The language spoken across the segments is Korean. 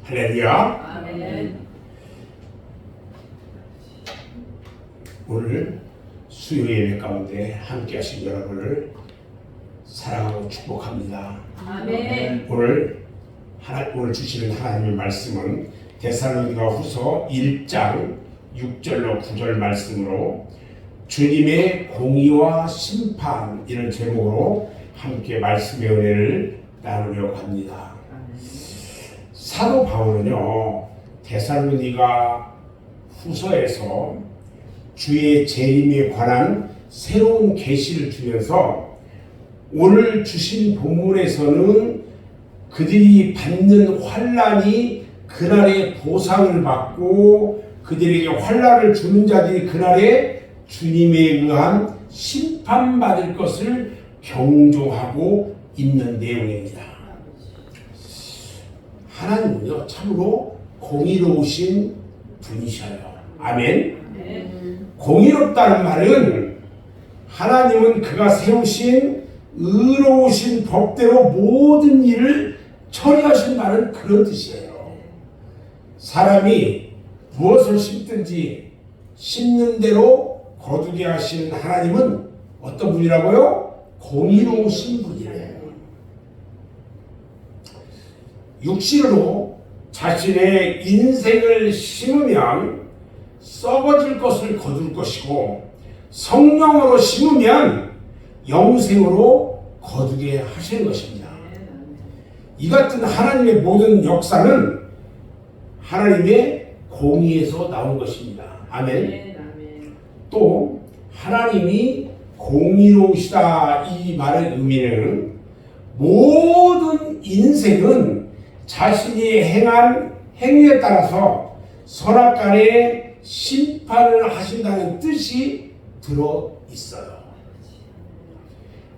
할렐루야. 아멘. 오늘 수요 예배 가운데 함께 하신 여러분을 사랑하고 축복합니다. 아멘. 오늘 주시는 하나님의 말씀은 데살로니가 후서 1장 6절로 9절 말씀으로 주님의 공의와 심판 이런 제목으로 함께 말씀의 은혜를 나누려고 합니다. 사도 바울은요, 데살로니가 후서에서 주의 재림에 관한 새로운 계시를 주면서 오늘 주신 본문에서는 그들이 받는 환난이 그날의 보상을 받고 그들에게 환난을 주는 자들이 그날에 주님에 의한 심판받을 것을 경종하고 있는 내용입니다. 하나님은요, 참으로 공의로우신 분이셔요. 아멘. 공의롭다는 말은 하나님은 그가 세우신 의로우신 법대로 모든 일을 처리하신다는 그런 뜻이에요. 사람이 무엇을 심든지 심는 대로 거두게 하시는 하나님은 어떤 분이라고요? 공의로우신 분이래요. 육신으로 자신의 인생을 심으면 썩어질 것을 거둘 것이고 성령으로 심으면 영생으로 거두게 하시는 것입니다. 이 같은 하나님의 모든 역사는 하나님의 공의에서 나온 것입니다. 아멘. 또 하나님이 공의로우시다 이 말의 의미는 모든 인생은 자신이 행한 행위에 따라서 선악간에 심판을 하신다는 뜻이 들어 있어요.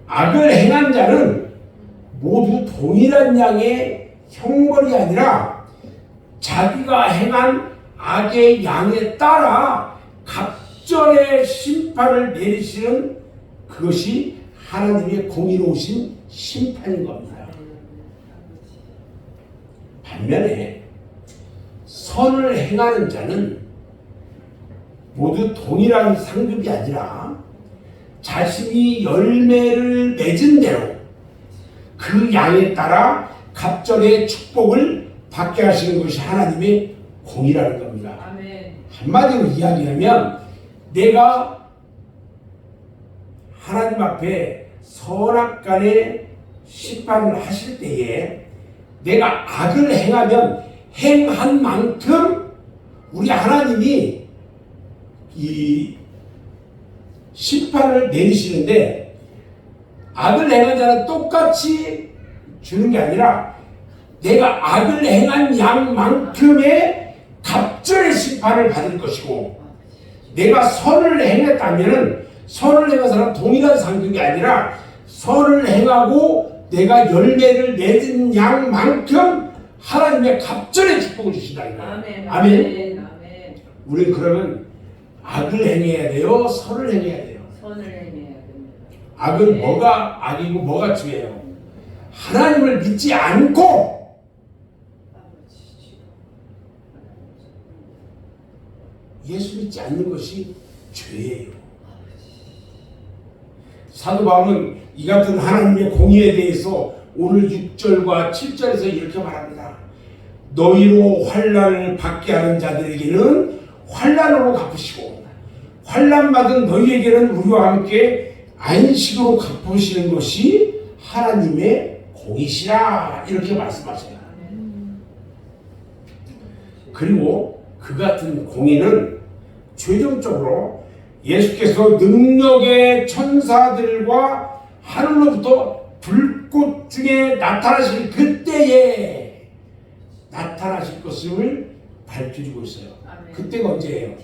악을 행한 자는 모두 동일한 양의 형벌이 아니라 자기가 행한 악의 양에 따라 각절의 심판을 내리시는 그것이 하나님의 공의로우신 심판인 겁니다. 반면에 선을 행하는 자는 모두 동일한 상급이 아니라 자신이 열매를 맺은 대로 그 양에 따라 갑절의 축복을 받게 하시는 것이 하나님의 공의라는 겁니다. 아멘. 한마디로 이야기하면 내가 하나님 앞에 선악간의 심판을 하실 때에 내가 악을 행하면 행한 만큼 우리 하나님이 이 심판을 내리시는데 악을 행한 자는 똑같이 주는 게 아니라 내가 악을 행한 양만큼의 갑절의 심판을 받을 것이고 내가 선을 행했다면 선을 행한 사람은 동일한 상급이 아니라 선을 행하고 내가 열매를 맺은 양만큼 하나님의 갑절의 축복을 주신다 이거예요. 아멘. 아멘. 아멘. 우리는 그러면 악을 행해야 돼요? 선을 행해야 돼요? 선을 행해야 됩니다. 악은 네. 뭐가 악이고 뭐가 죄예요? 하나님을 믿지 않고 예수 믿지 않는 것이 죄예요. 사도 바울은 이 같은 하나님의 공의에 대해서 오늘 6절과 7절에서 이렇게 말합니다. 너희로 환난을 받게 하는 자들에게는 환난으로 갚으시고 환난 받은 너희에게는 우리와 함께 안식으로 갚으시는 것이 하나님의 공의시라 이렇게 말씀하세요. 그리고 그 같은 공의는 최종적으로 예수께서 능력의 천사들과 하늘로부터 불꽃 중에 나타나실 그때에 나타나실 것을 밝혀주고 있어요. 아멘. 그때가 언제예요?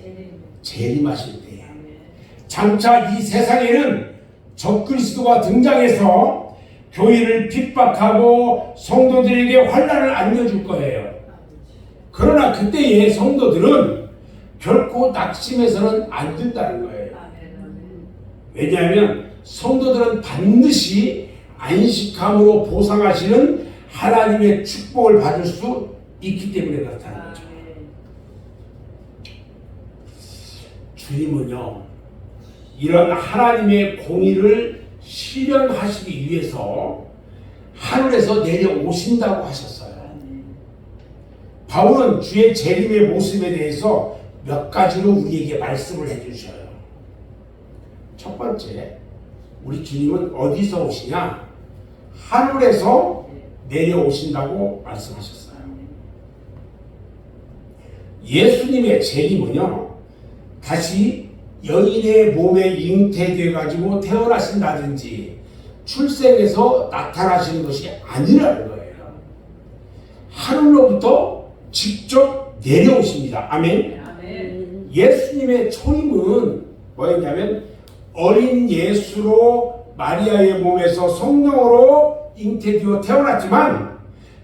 재림하실 때예요. 아멘. 장차 이 세상에는 적그리스도가 등장해서 교회를 핍박하고 성도들에게 환난을 안겨줄 거예요. 그러나 그때의 성도들은 결코 낙심해서는 안 된다는 거예요. 왜냐하면 성도들은 반드시 안식함으로 보상하시는 하나님의 축복을 받을 수 있기 때문에 그렇다는 거죠. 주님은요, 이런 하나님의 공의를 실현하시기 위해서 하늘에서 내려오신다고 하셨어요. 바울은 주의 재림의 모습에 대해서 몇 가지로 우리에게 말씀을 해주셔요. 첫 번째, 우리 주님은 어디서 오시냐? 하늘에서 내려오신다고 말씀하셨어요. 예수님의 재림은요, 다시 여인의 몸에 잉태되어 가지고 태어나신다든지 출생해서 나타나시는 것이 아니라는 거예요. 하늘로부터 직접 내려오십니다. 아멘. 예수님의 초림은 뭐였냐면 어린 예수로 마리아의 몸에서 성령으로 잉태되어 태어났지만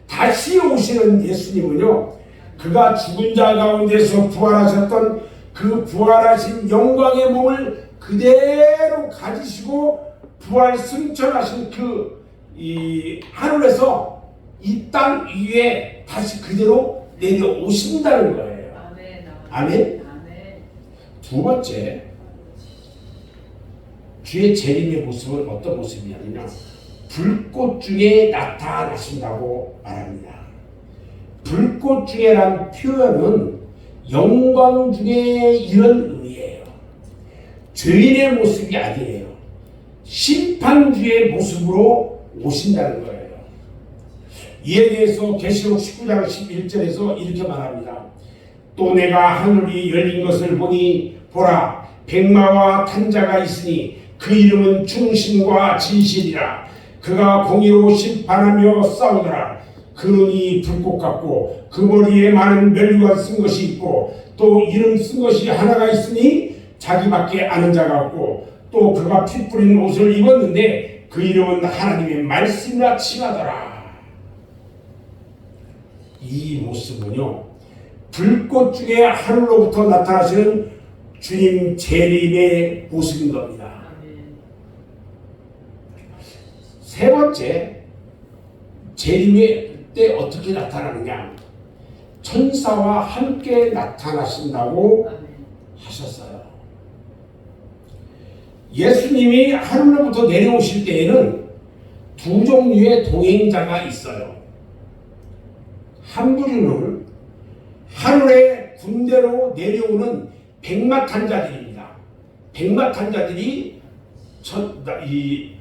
다시 오시는 예수님은요, 그가 죽은 자 가운데서 부활하셨던 그 부활하신 영광의 몸을 그대로 가지시고 부활 승천하신 이 하늘에서 이 땅 위에 다시 그대로 내려오신다는 거예요. 아멘. 두 번째, 주의 재림의 모습은 어떤 모습이냐면요, 불꽃 중에 나타나신다고 말합니다. 불꽃 중에란 표현은 영광 중에 이런 의미예요. 죄인의 모습이 아니에요. 심판주의 모습으로 오신다는 거예요. 이에 대해서 계시록 19장 11절에서 이렇게 말합니다. 또 내가 하늘이 열린 것을 보니 보라, 백마와 탄 자가 있으니 그 이름은 충신과 진실이라. 그가 공의로 심판하며 싸우더라. 그 눈이 불꽃 같고 그 머리에 많은 멸류관 쓴 것이 있고 또 이름 쓴 것이 하나가 있으니 자기밖에 아는 자가 없고 또 그가 피 뿌린 옷을 입었는데 그 이름은 하나님의 말씀이라 칭하더라. 이 모습은요, 불꽃 중에 하늘로부터 나타나시는 주님 재림의 모습인 겁니다. 세 번째, 재림의 때 어떻게 나타나느냐? 천사와 함께 나타나신다고 하셨어요. 예수님이 하늘로부터 내려오실 때에는 두 종류의 동행자가 있어요. 한 부류는 하늘의 군대로 내려오는 백마탄자들입니다. 백마탄자들이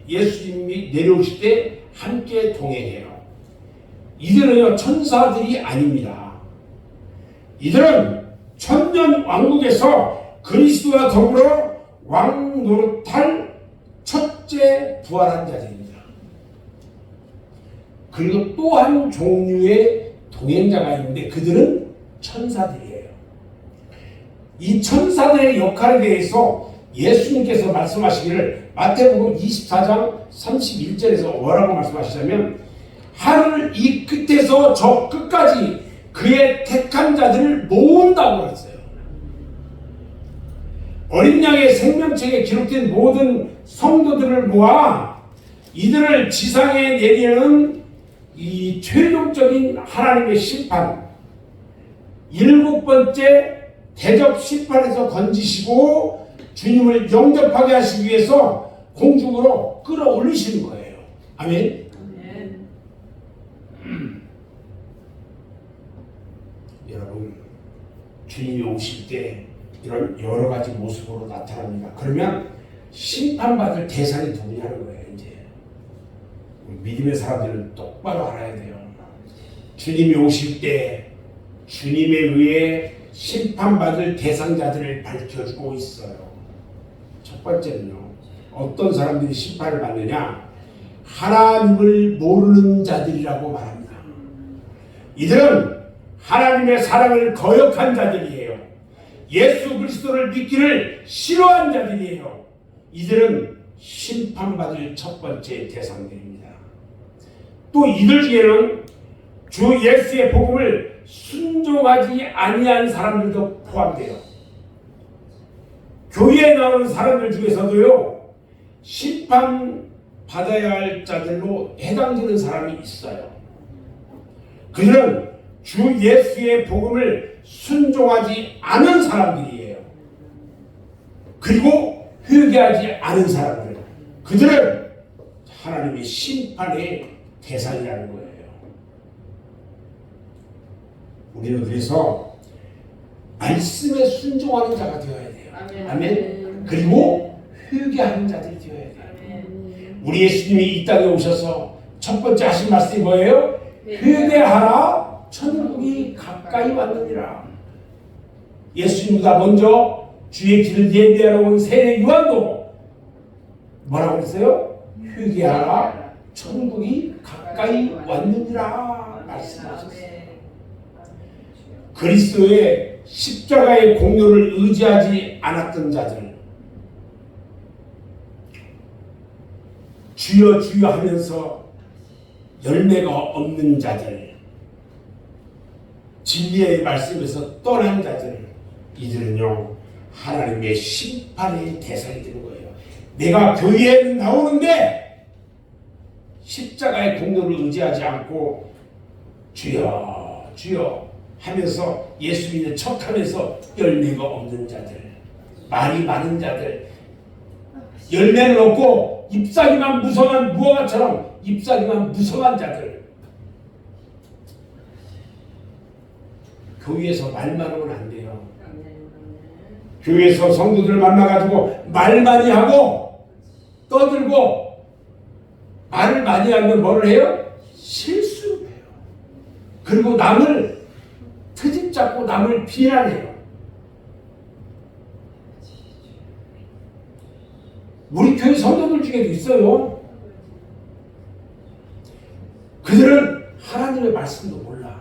예수님이 내려오실 때 함께 동행해요. 이들은요, 천사들이 아닙니다. 이들은 천년 왕국에서 그리스도와 더불어 왕 노릇할 첫째 부활한 자들입니다. 그리고 또 한 종류의 동행자가 있는데 그들은 천사들이에요. 이 천사들의 역할에 대해서 예수님께서 말씀하시기를 마태복음 24장 31절에서 뭐라고 말씀하시냐면 하늘 이 끝에서 저 끝까지 그의 택한 자들을 모은다고 했어요. 어린 양의 생명책에 기록된 모든 성도들을 모아 이들을 지상에 내리는 이 최종적인 하나님의 심판, 7번째 대접 심판에서 건지시고 주님을 영접하게 하시기 위해서 공중으로 끌어올리시는 거예요. 아멘. 여러분, 주님이 오실 때 이런 여러 가지 모습으로 나타납니다. 그러면 심판받을 대상이 누구냐는 거예요. 이제 믿음의 사람들은 똑바로 알아야 돼요. 주님이 오실 때 주님에 의해 심판받을 대상자들을 밝혀주고 있어요. 첫 번째는요, 어떤 사람들이 심판을 받느냐? 하나님을 모르는 자들이라고 말합니다. 이들은 하나님의 사랑을 거역한 자들이에요. 예수 그리스도를 믿기를 싫어한 자들이에요. 이들은 심판받을 첫 번째 대상들입니다. 또 이들 중에는 주 예수의 복음을 순종하지 아니한 사람들도 포함돼요. 교회에 나오는 사람들 중에서도요, 심판받아야 할 자들로 해당되는 사람이 있어요. 그들은 주 예수의 복음을 순종하지 않은 사람들이에요. 그리고 회개하지 않은 사람들, 그들은 하나님의 심판의 대상이라는 거예요. 우리는 그래서 말씀에 순종하는 자가 되어야 돼요. 아멘. 그리고 회개하는 자들이 되어야 돼요. 우리 예수님이 이 땅에 오셔서 첫 번째 하신 말씀이 뭐예요? 회개하라, 천국이 가까이 왔느니라. 예수님보다 먼저 주의 길을 예비하러 온 세례 요한도 뭐라고 했어요? 회개하라, 천국이 가까이 왔느니라 말씀하셨어요. 그리스도의 십자가의 공로를 의지하지 않았던 자들, 주여 주여 하면서 열매가 없는 자들, 진리의 말씀에서 떠난 자들, 이들은요 하나님의 심판의 대상이 되는 거예요. 내가 교회에 나오는데 십자가의 공로를 의지하지 않고 주여 주여 하면서 예수 믿는 척하면서 열매가 없는 자들, 말이 많은 자들, 열매를 얻고 잎사귀만 무성한 무화과처럼 잎사귀만 무성한 자들, 교회에서 말만 하면 안 돼요. 교회에서 성도들을 만나가지고 말 많이 하고 떠들고 말을 많이 하면 뭐를 해요? 실수를 해요. 그리고 남을 트집 잡고 남을 비난해요. 우리 교회 성도들 중에도 있어요. 그들은 하나님의 말씀도 몰라.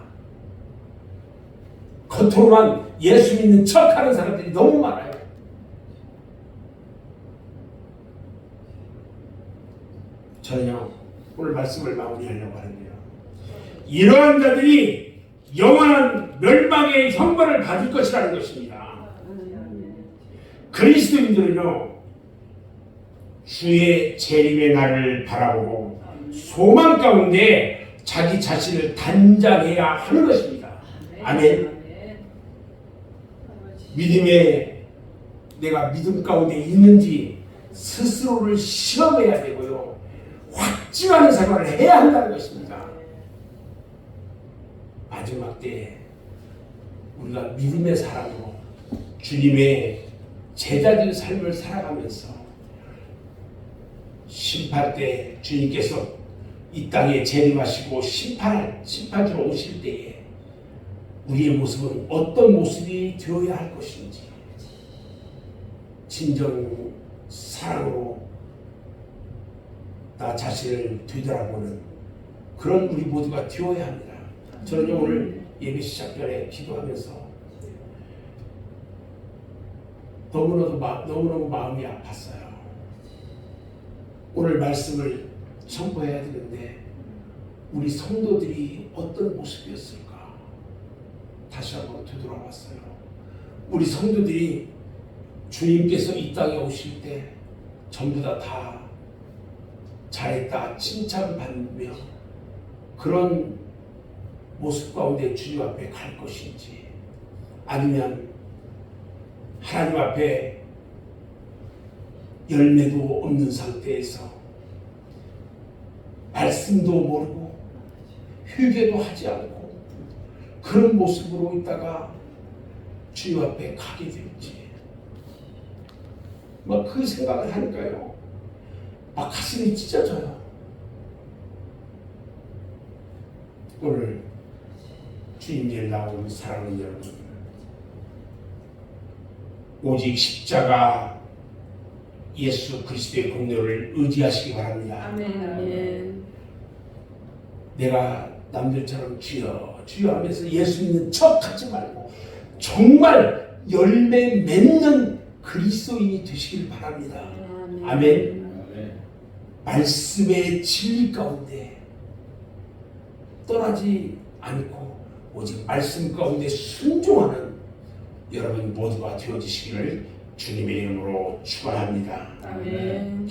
겉으로만 예수 믿는 척하는 사람들이 너무 많아요. 저는요 오늘 말씀을 마무리하려고 하는데요, 이러한 자들이 영원한 멸망의 형벌을 받을 것이라는 것입니다. 그리스도인들은요 주의 재림의 날을 바라보고 소망 가운데 자기 자신을 단장해야 하는 것입니다. 아멘. 믿음에 내가 믿음 가운데 있는지 스스로를 시험해야 되고요, 확증하는 생활을 해야 한다는 것입니다. 마지막 때 우리가 믿음의 사람으로 주님의 제자된 삶을 살아가면서 심판 때 주님께서 이 땅에 재림하시고 심판주로 오실 때에 우리의 모습은 어떤 모습이 되어야 할 것인지, 진정 사랑으로 나 자신을 되돌아보는 그런 우리 모두가 되어야 합니다. 저는 오늘 예배 시작 전에 기도하면서 너무너무 마음이 아팠어요. 오늘 말씀을 선포해야 되는데 우리 성도들이 어떤 모습이었을까 다시 한번 되돌아봤어요. 우리 성도들이 주님께서 이 땅에 오실 때 전부 다 잘했다 칭찬받으며 그런 모습 가운데 주님 앞에 갈 것인지, 아니면 하나님 앞에 열매도 없는 상태에서 말씀도 모르고 회개도 하지 않고 그런 모습으로 있다가 주님 앞에 가게 될지, 막 그 생각을 하니까요 막 가슴이 찢어져요. 오늘 주님께 나온 사랑하는 여러분, 오직 십자가 예수 그리스도의 공로를 의지하시기 바랍니다. 아멘. 내가 남들처럼 주여 주여 하면서 예수 믿는 척하지 말고 정말 열매 맺는 그리스도인이 되시길 바랍니다. 아멘. 말씀의 진리 가운데 떠나지 않고 오직 말씀 가운데 순종하는 여러분 모두가 되어지시기를 주님의 이름으로 축원합니다. 아멘.